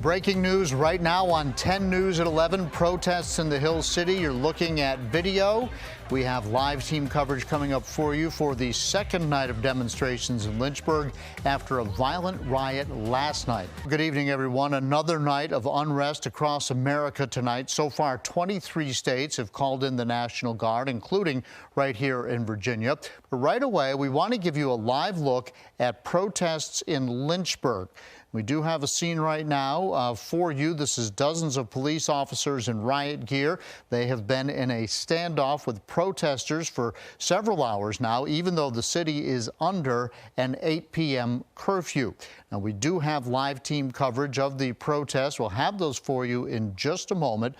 Breaking news right now on 10 News at 11. Protests in the Hill City. You're looking at video. We have live team coverage coming up for you for the second night of demonstrations in Lynchburg after a violent riot last night. Good evening, everyone. Another night of unrest across America tonight. So far, 23 states have called in the National Guard, including right here in Virginia. But right away, we want to give you a live look at protests in Lynchburg. We do have a scene right now for you. This is dozens of police officers in riot gear. They have been in a standoff with protesters for several hours now, even though the city is under an 8 p.m. curfew. Now, we do have live team coverage of the protests. We'll have those for you in just a moment.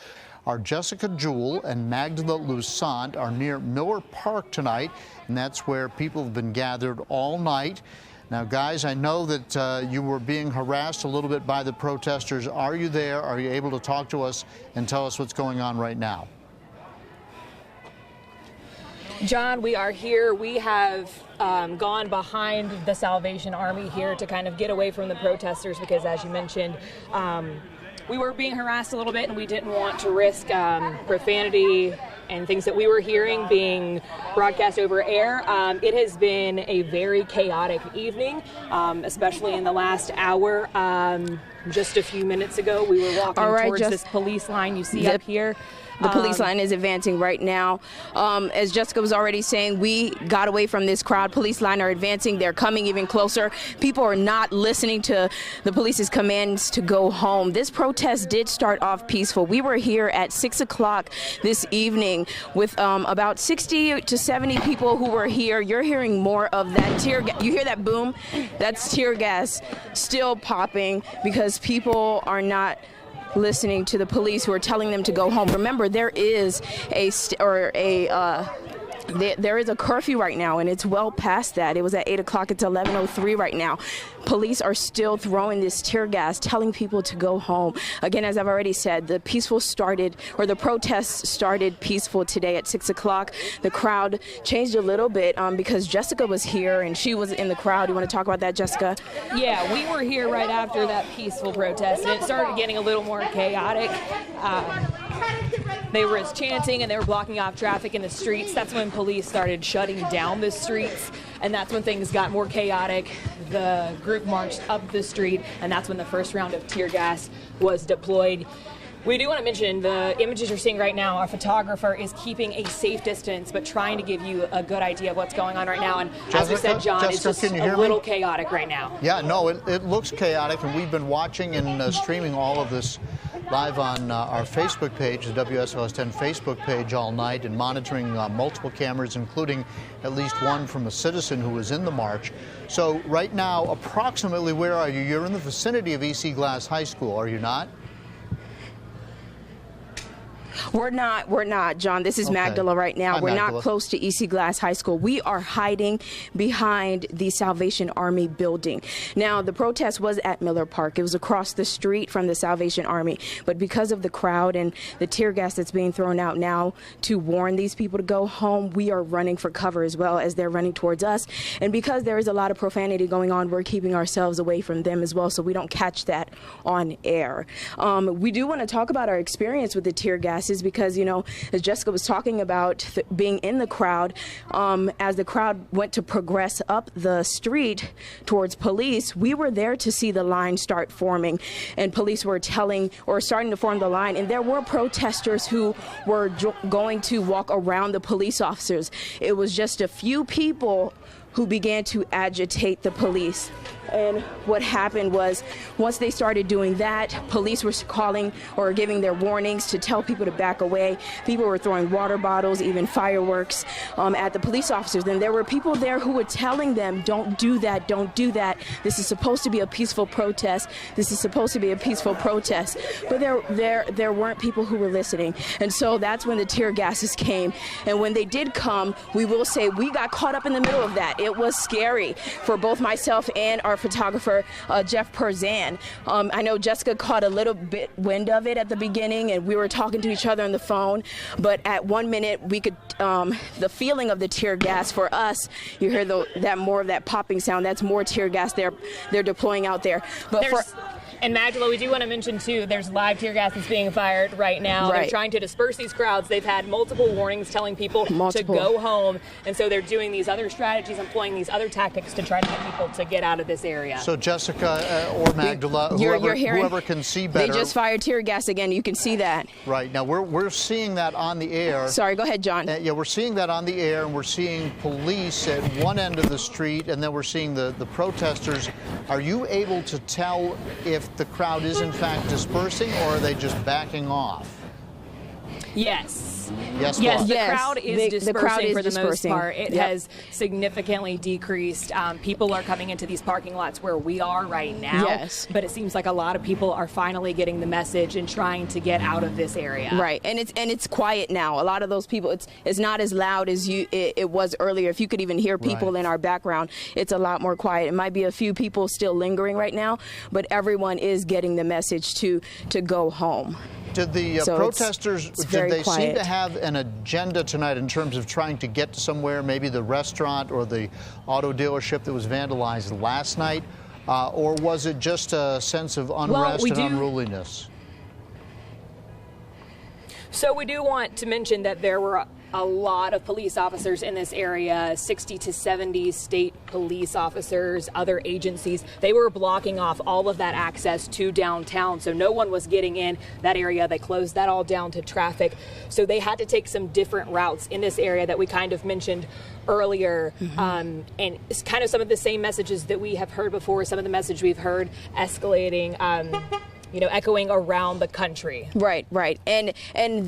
Our Jessica Jewell and Magdala Lusant are near Miller Park tonight, and that's where people have been gathered all night. Now, guys, I know that you were being harassed a little bit by the protesters. Are you there? Are you able to talk to us and tell us what's going on right now? John, we are here. We have gone behind the Salvation Army here to kind of get away from the protesters because, as you mentioned, we were being harassed a little bit and we didn't want to risk profanity and things that we were hearing being broadcast over air. It has been a very chaotic evening, especially in the last hour. Just a few minutes ago, we were walking towards this police line you see up here. The police line is advancing right now. As Jessica was already saying, we got away from this crowd. Police line are advancing. They're coming even closer. People are not listening to the police's commands to go home. This protest did start off peaceful. We were here at 6 o'clock this evening with about 60 to 70 people who were here. You're hearing more of that tear gas. You hear that boom? That's tear gas still popping because people are not listening to the police who are telling them to go home. Remember, there is there is a curfew right now, and it's well past that. It was at 8 o'clock. It's 11:03 right now. Police are still throwing this tear gas, telling people to go home. Again, as I've already said, the protests started peaceful today at 6 o'clock. The crowd changed a little bit because Jessica was here, and she was in the crowd. You want to talk about that, Jessica? Yeah, we were here right after that peaceful protest, and it started getting a little more chaotic. They were chanting and they were blocking off traffic in the streets. That's when police started shutting down the streets, and that's when things got more chaotic. The group marched up the street, and that's when the first round of tear gas was deployed. We do want to mention the images you're seeing right now. Our photographer is keeping a safe distance, but trying to give you a good idea of what's going on right now. And as we said, John, it's just a little chaotic right now. Yeah, no, it looks chaotic, and we've been watching and streaming all of this live on our Facebook page, the WSOS 10 Facebook page, all night, and monitoring multiple cameras, including at least one from a citizen who was in the march. So right now, approximately where are you? You're in the vicinity of E.C. Glass High School, are you not? We're not, John. This is okay. Magdala right now. We're Magdala. Not close to E.C. Glass High School. We are hiding behind the Salvation Army building. Now, the protest was at Miller Park. It was across the street from the Salvation Army. But because of the crowd and the tear gas that's being thrown out now to warn these people to go home, we are running for cover as well as they're running towards us. And because there is a lot of profanity going on, we're keeping ourselves away from them as well so we don't catch that on air. We do want to talk about our experience with the tear gas. Is because, you know, as Jessica was talking about being in the crowd, as the crowd went to progress up the street towards police, we were there to see the line start forming, and police were starting to form the line, and there were protesters who were going to walk around the police officers. It was just a few people who began to agitate the police. And what happened was, once they started doing that, police were calling or giving their warnings to tell people to back away. People were throwing water bottles, even fireworks at the police officers. And there were people there who were telling them, don't do that, don't do that. This is supposed to be a peaceful protest. This is supposed to be a peaceful protest. But there weren't people who were listening. And so that's when the tear gases came. And when they did come, we will say we got caught up in the middle of that. It was scary for both myself and our photographer, Jeff Perzan. I know Jessica caught a little bit wind of it at the beginning, and we were talking to each other on the phone. But at 1 minute, we could, the feeling of the tear gas for us, you hear that more of that popping sound. That's more tear gas they're deploying out there. But And Magdala, we do want to mention too, there's live tear gas that's being fired right now. Right. They're trying to disperse these crowds. They've had multiple warnings telling people to go home. And so they're doing these other strategies, employing these other tactics to try to get people to get out of this area. So Jessica or Magdala, whoever can see better. They just fired tear gas again. You can see that. Right. Now, we're seeing that on the air. Sorry, go ahead, John. Yeah, we're seeing that on the air, and we're seeing police at one end of the street, and then we're seeing the protesters. Are you able to tell if the crowd is in fact dispersing, or are they just backing off? Yes. Yes, the crowd is dispersing for the most part. It Yep. has significantly decreased. People are coming into these parking lots where we are right now. Yes. But it seems like a lot of people are finally getting the message and trying to get out of this area. Right, and it's quiet now. A lot of those people, it's not as loud as it was earlier. If you could even hear people in our background, it's a lot more quiet. It might be a few people still lingering right now, but everyone is getting the message to go home. Did the So protesters, it's did very they seem quiet. to have an agenda tonight in terms of trying to get to somewhere, maybe the restaurant or the auto dealership that was vandalized last night? Or was it just a sense of unrest and unruliness? So we do want to mention that there were a lot of police officers in this area, 60 to 70 state police officers, other agencies. They were blocking off all of that access to downtown, so no one was getting in that area. They closed that all down to traffic. So they had to take some different routes in this area that we kind of mentioned earlier. And it's kind of some of the same messages that we have heard before, some of the message we've heard escalating, echoing around the country. Right. And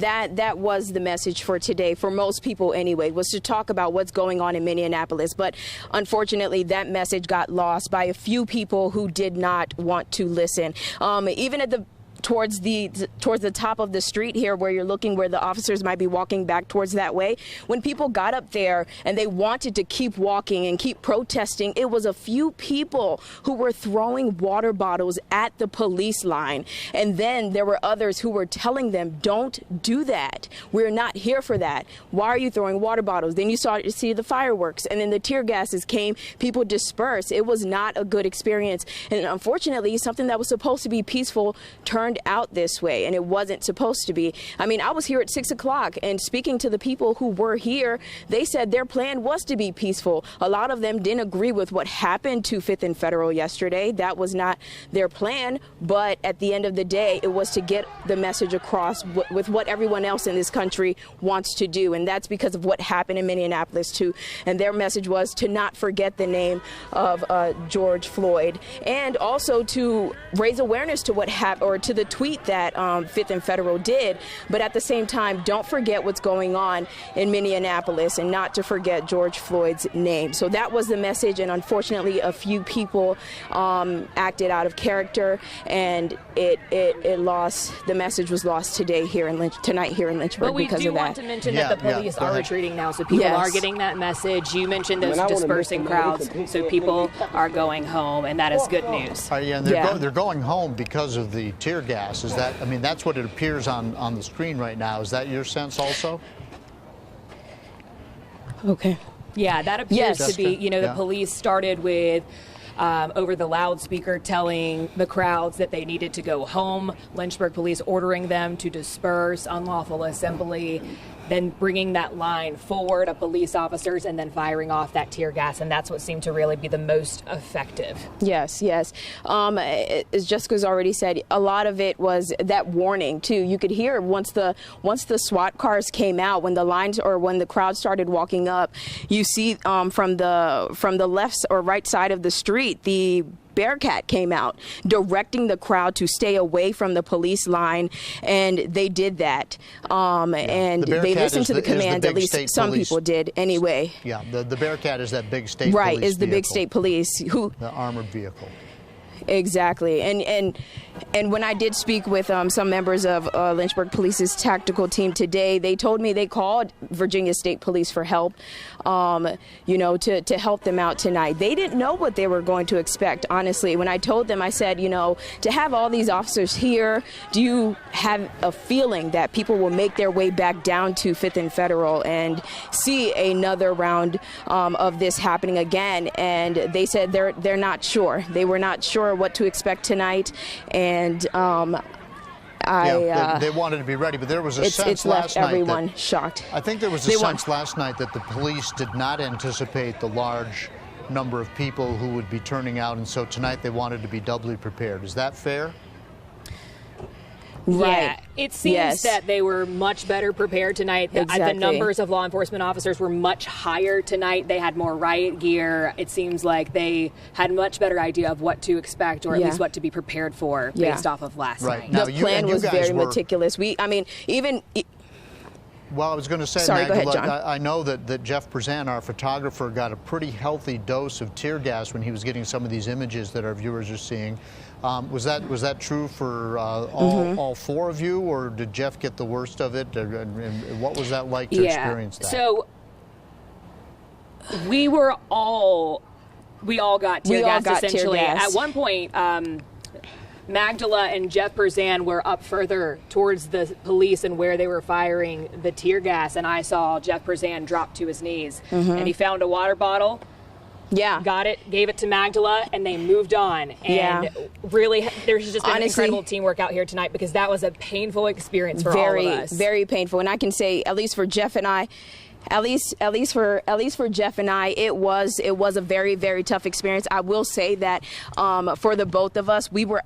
that was the message for today, for most people anyway, was to talk about what's going on in Minneapolis. But unfortunately, that message got lost by a few people who did not want to listen. Even at the towards the top of the street here where you're looking, where the officers might be walking back towards that way, when people got up there and they wanted to keep walking and keep protesting, it was a few people who were throwing water bottles at the police line. And then there were others who were telling them, don't do that. We're not here for that. Why are you throwing water bottles? Then you started to see the fireworks, and then the tear gases came. People dispersed. It was not a good experience. And unfortunately, something that was supposed to be peaceful turned out this way, and it wasn't supposed to be. I mean, I was here at 6 o'clock, and speaking to the people who were here, they said their plan was to be peaceful. A lot of them didn't agree with what happened to 5th and Federal yesterday. That was not their plan, but at the end of the day, it was to get the message across with what everyone else in this country wants to do, and that's because of what happened in Minneapolis too. And their message was to not forget the name of George Floyd, and also to raise awareness to what happened, or to the tweet that 5th and Federal did, but at the same time, don't forget what's going on in Minneapolis, and not to forget George Floyd's name. So that was the message, and unfortunately, a few people acted out of character, and it lost. The message was lost tonight here in Lynchburg because of that. But we do want to mention that the police are retreating now, so people are getting that message. You mentioned those dispersing crowds, so people are going home, and that is good news. And they're going home because of the tear gas. Is that, I mean, that's what it appears on the screen right now. Is that your sense also? Okay. Yeah, that appears to be, the police started with over the loudspeaker telling the crowds that they needed to go home. Lynchburg police ordering them to disperse, unlawful assembly, then bringing that line forward of police officers and then firing off that tear gas. And that's what seemed to really be the most effective. Yes. As Jessica's already said, a lot of it was that warning too. You could hear once the SWAT cars came out, when the lines or when the crowd started walking up, you see from the left or right side of the street, the Bearcat came out directing the crowd to stay away from the police line, and they did that. And they listened to the command, at least some people did anyway. Yeah, the Bearcat is that big state police Right, is the big state police. The armored vehicle. Exactly. And And when I did speak with some members of Lynchburg Police's tactical team today, they told me they called Virginia State Police for help, to help them out tonight. They didn't know what they were going to expect, honestly. When I told them, I said, to have all these officers here, do you have a feeling that people will make their way back down to 5th and Federal and see another round of this happening again? And they said they're not sure. They were not sure what to expect tonight. And they wanted to be ready, but there was a sense left last night everyone that, shocked. I think there was a sense last night that the police did not anticipate the large number of people who would be turning out, and so tonight they wanted to be doubly prepared. Is that fair? Right. Yeah, it seems that they were much better prepared tonight. Exactly. The numbers of law enforcement officers were much higher tonight. They had more riot gear. It seems like they had a much better idea of what to expect, or at least what to be prepared for based off of last night. Now, the plan was very meticulous. Well, I was going to say, sorry, go ahead, John. I know that Jeff Prezan, our photographer, got a pretty healthy dose of tear gas when he was getting some of these images that our viewers are seeing. Was that true for all four of you, or did Jeff get the worst of it? And what was that like to experience that? So we all got tear gas essentially. At one point, Magdala and Jeff Prezan were up further towards the police and where they were firing the tear gas, and I saw Jeff Prezan drop to his knees, and he found a water bottle. Got it, gave it to Magdala, and they moved on. And really, there's just been incredible teamwork out here tonight, because that was a painful experience for all of us. Very painful. And I can say, at least for Jeff and I, At least for Jeff and I, it was a very, very tough experience. I will say that for the both of us, we were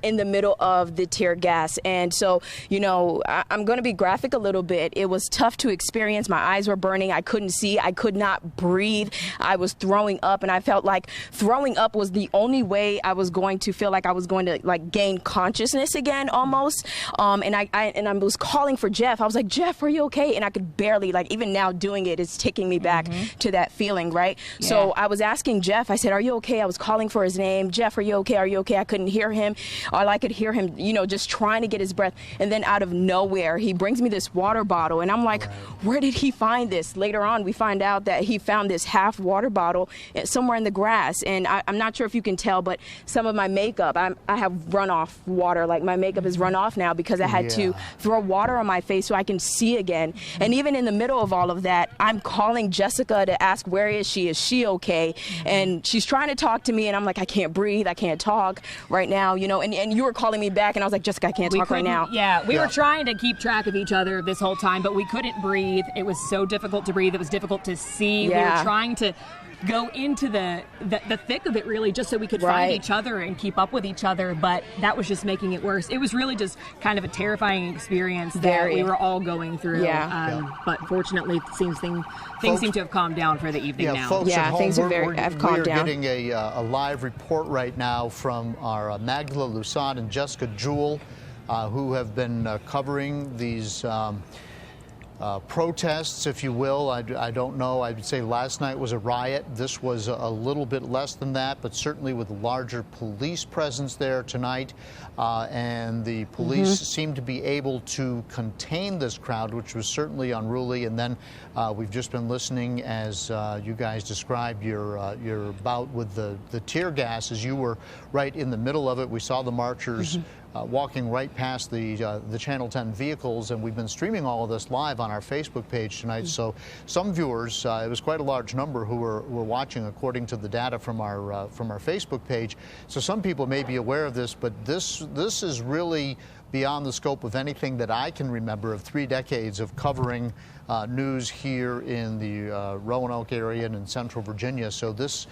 in the middle of the tear gas, and so I'm going to be graphic a little bit. It was tough to experience. My eyes were burning. I couldn't see. I could not breathe. I was throwing up, and I felt like throwing up was the only way I was going to feel like I was going to gain consciousness again, almost. And I was calling for Jeff. I was like, Jeff, are you okay? And I could barely even now doing it is taking me back to that feeling, right? Yeah. So I was asking Jeff, I said, are you okay? I was calling for his name. Jeff, are you okay? Are you okay? I couldn't hear him. All I could hear him, just trying to get his breath. And then out of nowhere, he brings me this water bottle. And I'm like, where did he find this? Later on, we find out that he found this half water bottle somewhere in the grass. And I'm not sure if you can tell, but some of my makeup, I have runoff water. My makeup is run off now because I had to throw water on my face so I can see again. And even in the middle of all of that, I'm calling Jessica to ask, where is she okay? And she's trying to talk to me, and I'm like, I can't breathe, I can't talk right now, and you were calling me back, and I was like, Jessica, I can't talk right now. We were trying to keep track of each other this whole time, but we couldn't breathe. It was so difficult to breathe. It was difficult to see. We were trying to go into the thick of it, really, just so we could find each other and keep up with each other, but that was just making it worse. It was really just kind of a terrifying experience that we were all going through. But fortunately, things seem to have calmed down for the evening now. Folks at home, things have calmed down. We're getting a live report right now from our Magdala Lusad and Jessica Jewell, who have been covering these protests, if you will. I don't know. I would say last night was a riot. This was a little bit less than that, but certainly with a larger police presence there tonight. And the police seemed to be able to contain this crowd, which was certainly unruly. And then we've just been listening as you guys described your bout with the tear gas, as you were right in the middle of it. We saw the marchers walking right past the Channel 10 vehicles, and we've been streaming all of this live on our Facebook page tonight. So some viewers, it was quite a large number who were watching, according to the data from our Facebook page. So some people may be aware of this, but this is really beyond the scope of anything that I can remember of 3 decades of covering news here in the Roanoke area and in Central Virginia. So this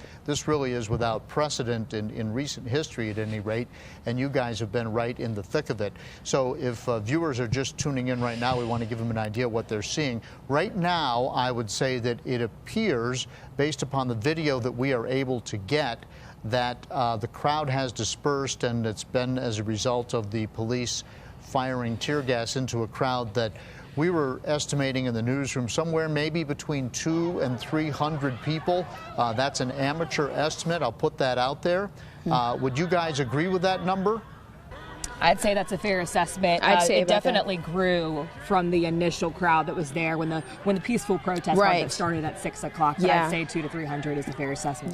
really is without precedent in recent history, at any rate, and you guys have been right in the thick of it. So if viewers are just tuning in right now, we want to give them an idea of what they're seeing. Right now, I would say that it appears, based upon the video that we are able to get, that the crowd has dispersed, and it's been as a result of the police firing tear gas into a crowd that we were estimating in the newsroom somewhere maybe between 200 and 300 people. That's an amateur estimate. I'll put that out there. Would you guys agree with that number? I'd say that's a fair assessment. I'd say it definitely grew from the initial crowd that was there when the peaceful protest Right. started at 6 o'clock. But Yeah. I'd say 200 to 300 is a fair assessment.